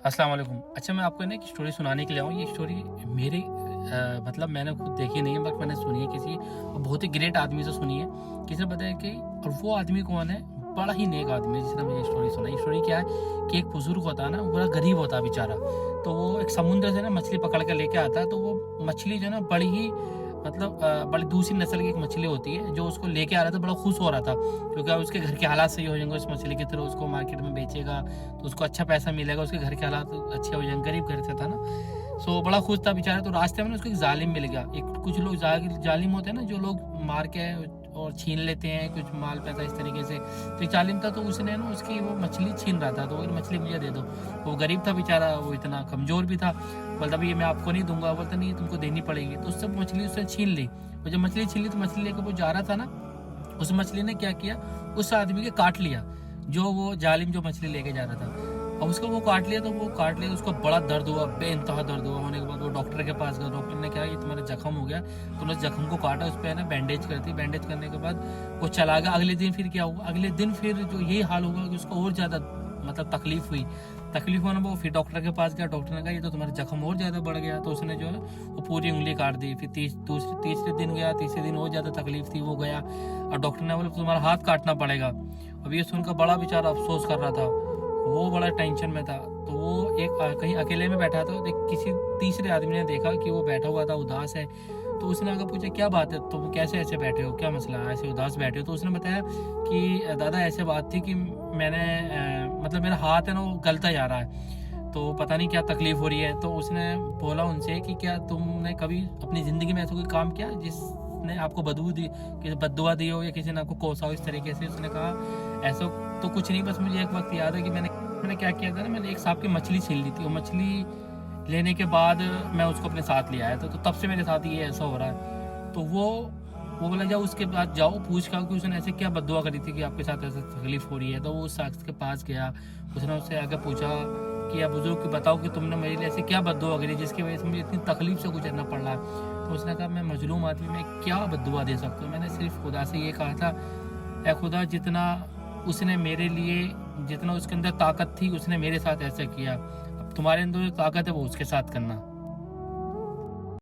अस्सलाम वालेकुम। अच्छा, मैं आपको ना एक स्टोरी सुनाने के लिए आऊँ। ये स्टोरी मेरी मतलब मैंने खुद देखी नहीं है, बट मैंने सुनी है किसी बहुत ही ग्रेट आदमी से सुनी है। किसी ने बताया कि और वो आदमी कौन है, बड़ा ही नेक आदमी है जिसने मुझे स्टोरी सुनाई। स्टोरी क्या है कि एक बुजुर्ग होता है ना, वो बड़ा गरीब होता है बेचारा। तो वो एक समुद्र से ना मछली पकड़ के लेके आता है। तो वो मछली जो है ना बड़ी ही मतलब बड़ी दूसरी नस्ल की एक मछली होती है। जो उसको लेके आ रहा था, बड़ा खुश हो रहा था क्योंकि अब उसके घर के हालात सही हो जाएंगे। उस मछली की तरह उसको मार्केट में बेचेगा तो उसको अच्छा पैसा मिलेगा, उसके घर के हालात अच्छे हो जाएंगे। गरीब घर से था ना, सो बड़ा खुश था बेचारा। तो रास्ते में ना उसको एक जालिम मिल गया। एक कुछ लोग जालिम होते हैं ना, जो लोग मार के और छीन लेते हैं कुछ माल पैसा इस तरीके से। तो एक जालिम था, तो उसने ना उसकी वो मछली छीन रहा था। तो वो मछली मुझे दे दो। वो गरीब था बेचारा, वो इतना कमज़ोर भी था। बोलता भाई ये मैं आपको नहीं दूंगा। बोलता नहीं, तुमको देनी पड़ेगी। तो उससे मछली उसने छीन ली। और जब मछली छीन ली तो मछली लेकर वो जा रहा था ना, उस मछली ने क्या किया, उस आदमी के काट लिया, जो वो जालिम जो मछली लेके जा रहा था। अब उसको वो काट लिया। तो वो काट लिया, उसको बड़ा दर्द हुआ, बेइंतहा दर्द हुआ। होने के बाद वो डॉक्टर के पास गया। डॉक्टर ने कहा ये तुम्हारा जख्म हो गया। तो उन्होंने जख्म को काटा, उस पर ना बैंडेज करती। बैंडेज करने के बाद वो चला गया। अगले दिन फिर क्या हुआ, अगले दिन फिर जो यही हाल हुआ कि उसको और ज़्यादा मतलब तकलीफ हुई। तकलीफ होने वो फिर डॉक्टर के पास गया। डॉक्टर ने कहा ये तो तुम्हारा जख्म और ज़्यादा बढ़ गया। तो उसने जो है वो पूरी उंगली काट दी। फिर तीसरे दिन गया। तीसरे दिन और ज़्यादा तकलीफ थी, वो गया और डॉक्टर ने बोला तुम्हारा हाथ काटना पड़ेगा। अब ये सुनकर बड़ा बेचारा अफसोस कर रहा था, वो बड़ा टेंशन में था। तो वो एक कहीं अकेले में बैठा था। तो किसी तीसरे आदमी ने देखा कि वो बैठा हुआ था, उदास है। तो उसने आगे पूछा क्या बात है, तुम कैसे ऐसे बैठे हो, क्या मसला है, ऐसे उदास बैठे हो। तो उसने बताया कि दादा ऐसे बात थी कि मैंने मतलब मेरा हाथ है ना वो गलता जा रहा है, तो पता नहीं क्या तकलीफ हो रही है। तो उसने बोला उनसे कि क्या तुमने कभी अपनी ज़िंदगी में ऐसा कोई काम किया जिसने आपको बदबू दी, किसी बददुआ दी हो या किसी ने आपको कोसा हो इस तरीके से। उसने कहा ऐसा तो कुछ नहीं, बस मुझे एक वक्त याद है कि मैंने क्या किया था ना, मैंने एक सांप की मछली छीन ली थी। वो मछली लेने के बाद मैं उसको अपने साथ ले आया था। तो तब से मेरे साथ ये ऐसा हो रहा है। तो वो बोला जाओ उसके बाद जाओ पूछ कर कि उसने ऐसे क्या बद्दुआ करी थी कि आपके साथ ऐसे तकलीफ हो रही है। तो वो उस शख्स के पास गया। उसने उससे आगे पूछा कि या बुजुर्ग को बताओ कि तुमने मेरे लिए ऐसे क्या बद्दुआ करी जिसकी वजह से मुझे इतनी तकलीफ से गुजरना पड़ रहा है। तो उसने कहा मैं मजलूम आदमी में क्या बद्दुआ दे सकता हूँ। मैंने सिर्फ खुदा से ये कहा था, ए खुदा जितना उसने मेरे लिए, जितना उसके अंदर ताकत थी उसने मेरे साथ ऐसा किया, अब तुम्हारे अंदर जो ताकत है वो उसके साथ करना।